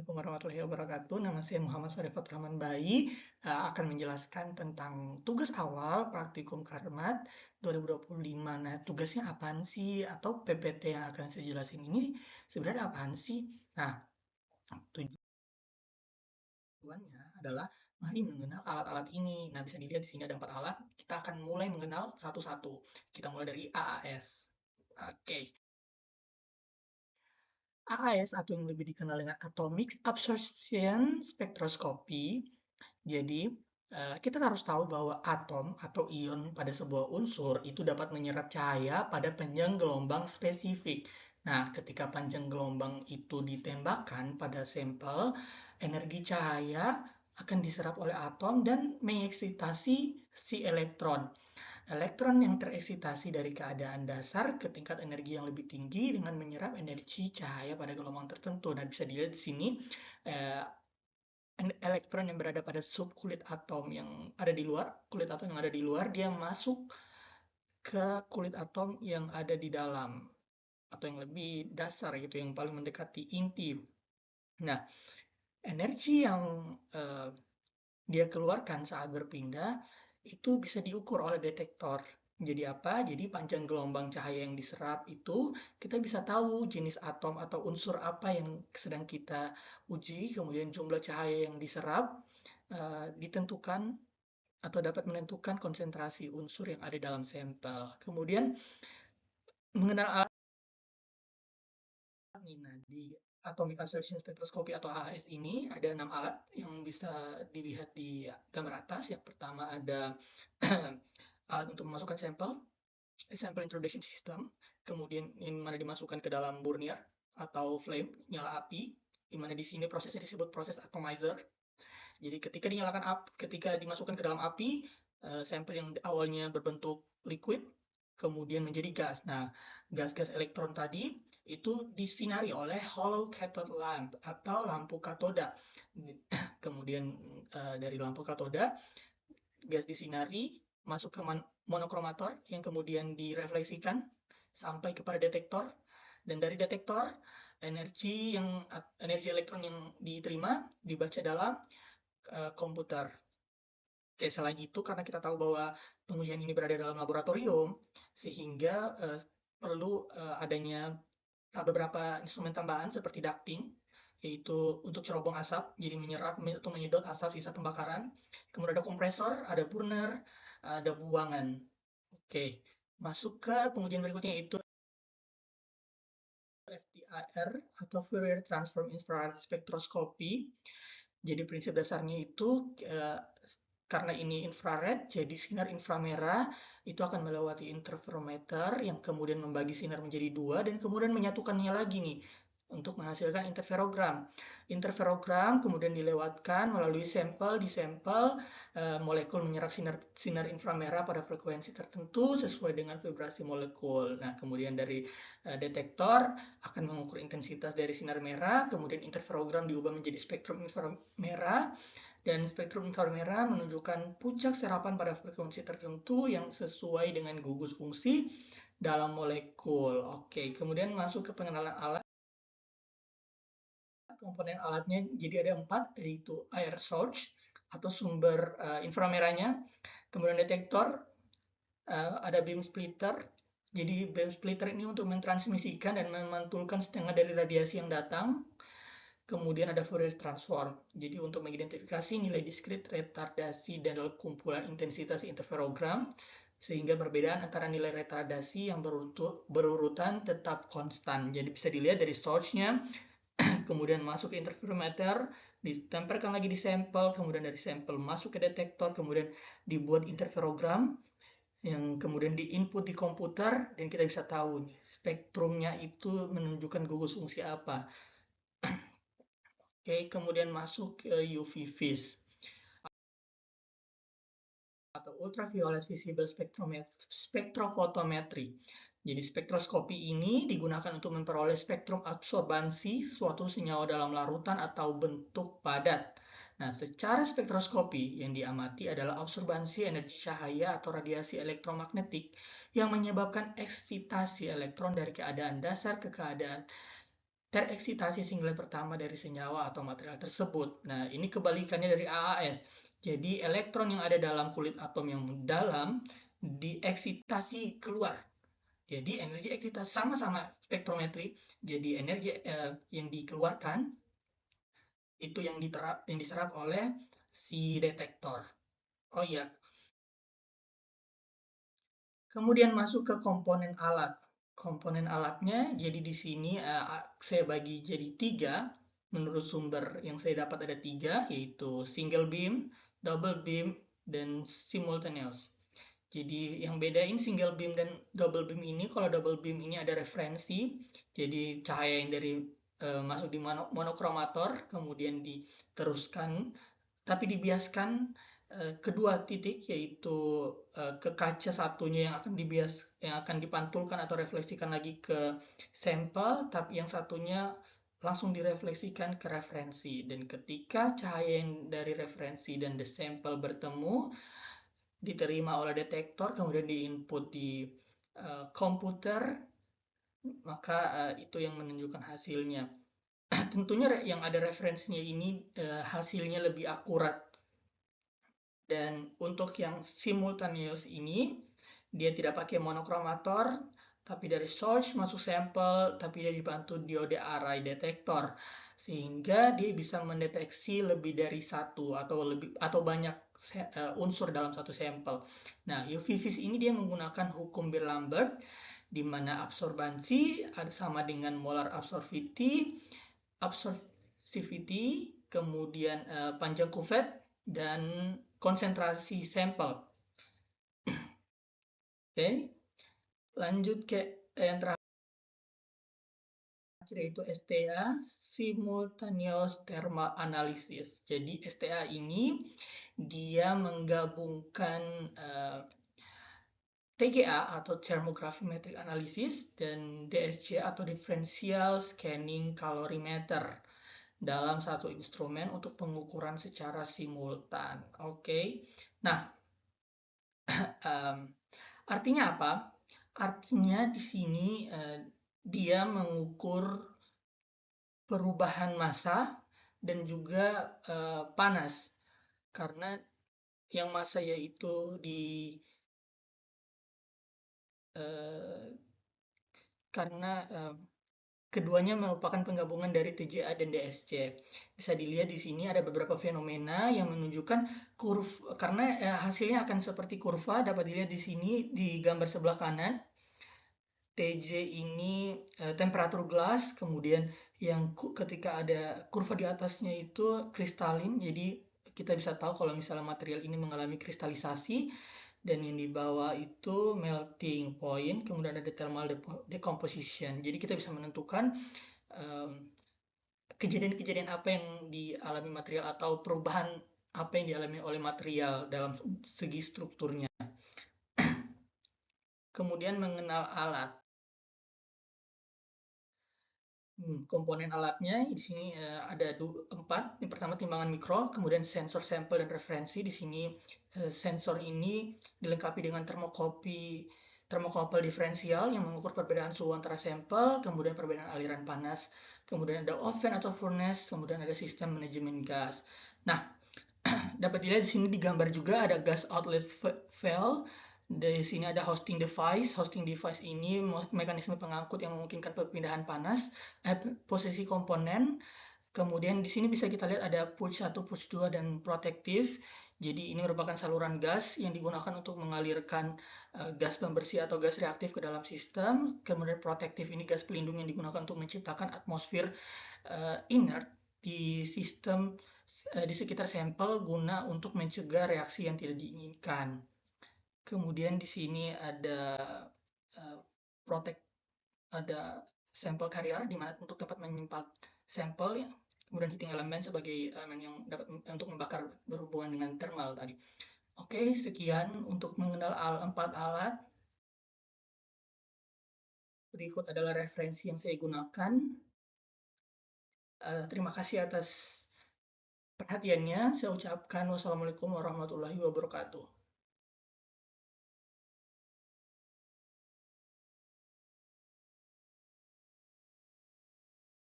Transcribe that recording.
Assalamualaikum warahmatullahi wabarakatuh. Nama saya Muhammad Sharifat Rahman Bayi, akan menjelaskan tentang tugas awal praktikum Karmat 2025. Nah, tugasnya apaan sih? Atau PPT yang akan saya jelasin ini sebenarnya apaan sih? Nah, tujuannya adalah mari mengenal alat-alat ini. Nah, bisa dilihat di sini ada 4 alat. Kita akan mulai mengenal satu-satu. Kita mulai dari AAS. Oke. AAS atau yang lebih dikenal dengan Atomic Absorption Spectroscopy. Jadi, kita harus tahu bahwa atom atau ion pada sebuah unsur itu dapat menyerap cahaya pada panjang gelombang spesifik. Nah, ketika panjang gelombang itu ditembakkan pada sampel, energi cahaya akan diserap oleh atom dan mengeksitasi si elektron. Elektron yang tereksitasi dari keadaan dasar ke tingkat energi yang lebih tinggi dengan menyerap energi cahaya pada gelombang tertentu. Dan bisa dilihat di sini, eh, elektron yang berada pada sub kulit atom yang ada di luar, kulit atom yang ada di luar, dia masuk ke kulit atom yang ada di dalam, atau yang lebih dasar gitu, yang paling mendekati inti. Nah, energi yang dia keluarkan saat berpindah itu bisa diukur oleh detektor. Jadi apa? Jadi panjang gelombang cahaya yang diserap itu kita bisa tahu jenis atom atau unsur apa yang sedang kita uji, kemudian jumlah cahaya yang diserap ditentukan atau dapat menentukan konsentrasi unsur yang ada dalam sampel. Kemudian mengenal alat ini, nah di Atomic Absorption Spectroscopy atau AAS ini ada 6 alat yang bisa dilihat di gambar atas. Yang pertama ada alat untuk memasukkan sampel, sample introduction system, kemudian yang mana dimasukkan ke dalam burnier atau flame, nyala api, di mana di sini prosesnya disebut proses atomizer. Jadi ketika dimasukkan ke dalam api, sampel yang awalnya berbentuk liquid kemudian menjadi gas. Nah, gas-gas elektron tadi itu disinari oleh hollow cathode lamp atau lampu katoda. Kemudian dari lampu katoda, gas disinari masuk ke monokromator yang kemudian direfleksikan sampai kepada detektor, dan dari detektor energi elektron yang diterima dibaca dalam komputer. Oke, selain itu karena kita tahu bahwa pengujian ini berada dalam laboratorium, sehingga perlu adanya beberapa instrumen tambahan seperti ducting, yaitu untuk cerobong asap, jadi menyerap atau menyedot asap sisa pembakaran. Kemudian ada kompresor, ada burner, ada buangan. Oke, masuk ke pengujian berikutnya, yaitu FTIR atau Fourier Transform Infrared Spectroscopy. Jadi prinsip dasarnya itu karena ini infrared, jadi sinar inframerah itu akan melewati interferometer yang kemudian membagi sinar menjadi 2 dan kemudian menyatukannya lagi nih untuk menghasilkan interferogram. Interferogram kemudian dilewatkan melalui sampel, di sampel molekul menyerap sinar inframerah pada frekuensi tertentu sesuai dengan vibrasi molekul. Nah, kemudian dari detektor akan mengukur intensitas dari sinar merah, kemudian interferogram diubah menjadi spektrum inframerah, dan spektrum inframerah menunjukkan puncak serapan pada frekuensi tertentu yang sesuai dengan gugus fungsi dalam molekul. Oke, kemudian masuk ke pengenalan alat. Komponen alatnya jadi ada 4, yaitu air source atau sumber inframerahnya, kemudian detektor, ada beam splitter. Jadi beam splitter ini untuk mentransmisikan dan memantulkan setengah dari radiasi yang datang. Kemudian ada Fourier transform, jadi untuk mengidentifikasi nilai diskrit retardasi dan kumpulan intensitas interferogram, sehingga perbedaan antara nilai retardasi yang berurutan tetap konstan. Jadi bisa dilihat dari source-nya, kemudian masuk ke interferometer, ditempelkan lagi di sampel, kemudian dari sampel masuk ke detektor, kemudian dibuat interferogram yang kemudian diinput di komputer, dan kita bisa tahu nih, spektrumnya itu menunjukkan gugus fungsi apa. Oke, kemudian masuk ke UV vis atau ultraviolet visible spectrophotometry. Jadi spektroskopi ini digunakan untuk memperoleh spektrum absorbansi suatu senyawa dalam larutan atau bentuk padat. Nah, secara spektroskopi yang diamati adalah absorbansi energi cahaya atau radiasi elektromagnetik yang menyebabkan eksitasi elektron dari keadaan dasar ke keadaan tereksitasi singlet pertama dari senyawa atau material tersebut. Nah, ini kebalikannya dari AAS. Jadi, elektron yang ada dalam kulit atom yang dalam dieksitasi keluar. Jadi, energi eksitasi sama-sama spektrometri. Jadi, energi yang dikeluarkan itu yang diserap oleh si detektor. Oh iya, kemudian masuk ke komponen alat. Komponen alatnya, jadi di sini saya bagi jadi tiga. Menurut sumber yang saya dapat ada tiga, yaitu single beam, double beam, dan simultaneous. Jadi yang bedain single beam dan double beam ini, kalau double beam ini ada referensi, jadi cahaya yang dari masuk di monokromator, kemudian diteruskan tapi dibiaskan kedua titik, yaitu ke kaca satunya yang akan dipantulkan atau refleksikan lagi ke sampel, tapi yang satunya langsung direfleksikan ke referensi. Dan ketika cahaya yang dari referensi dan the sample bertemu, diterima oleh detektor, kemudian diinput di komputer, maka itu yang menunjukkan hasilnya. Tentunya yang ada referensinya ini hasilnya lebih akurat. Dan untuk yang simultaneous ini, dia tidak pakai monokromator, tapi dari source masuk sampel, tapi dia dibantu diode array detektor, sehingga dia bisa mendeteksi lebih dari satu atau banyak unsur dalam satu sampel. Nah, UV vis ini dia menggunakan hukum Beer-Lambert, di mana absorbansi ada sama dengan molar absorptivity, kemudian panjang Couvet, dan konsentrasi sampel. Oke, lanjut ke yang terakhir, yaitu STA, Simultaneous Thermal Analysis. Jadi STA ini dia menggabungkan TGA atau Thermographic Analysis dan DSC atau Differential Scanning Calorimeter dalam satu instrumen untuk pengukuran secara simultan. Oke, nah artinya apa? Artinya di sini dia mengukur perubahan massa dan juga panas, karena yang massa yaitu karena keduanya merupakan penggabungan dari TGA dan DSC. Bisa dilihat di sini ada beberapa fenomena yang menunjukkan kurva, karena hasilnya akan seperti kurva, dapat dilihat di sini di gambar sebelah kanan. TJ ini temperatur gelas, kemudian yang ketika ada kurva di atasnya itu kristalin, jadi kita bisa tahu kalau misalnya material ini mengalami kristalisasi, dan yang di bawah itu melting point, kemudian ada thermal decomposition. Jadi kita bisa menentukan kejadian-kejadian apa yang dialami material atau perubahan apa yang dialami oleh material dalam segi strukturnya. Kemudian mengenal alat. Komponen alatnya di sini ada 4. Yang pertama timbangan mikro, kemudian sensor sampel dan referensi. Di sini sensor ini dilengkapi dengan termokopel diferensial yang mengukur perbedaan suhu antara sampel, kemudian perbedaan aliran panas, kemudian ada oven atau furnace, kemudian ada sistem manajemen gas. Nah, dapat dilihat di sini digambar juga ada gas outlet valve. Di sini ada hosting device. Hosting device ini mekanisme pengangkut yang memungkinkan perpindahan panas, posisi komponen. Kemudian di sini bisa kita lihat ada push 1, push 2, dan protective. Jadi ini merupakan saluran gas yang digunakan untuk mengalirkan gas pembersih atau gas reaktif ke dalam sistem. Kemudian protective ini gas pelindung yang digunakan untuk menciptakan atmosfer inert di sistem di sekitar sampel guna untuk mencegah reaksi yang tidak diinginkan. Kemudian di sini ada ada sampel carrier di mana untuk tempat menyimpan sampel ya. Kemudian heating element sebagai elemen yang dapat untuk membakar berhubungan dengan thermal tadi. Oke, sekian untuk mengenal 4 alat. Berikut adalah referensi yang saya gunakan. Terima kasih atas perhatiannya. Saya ucapkan wassalamualaikum warahmatullahi wabarakatuh.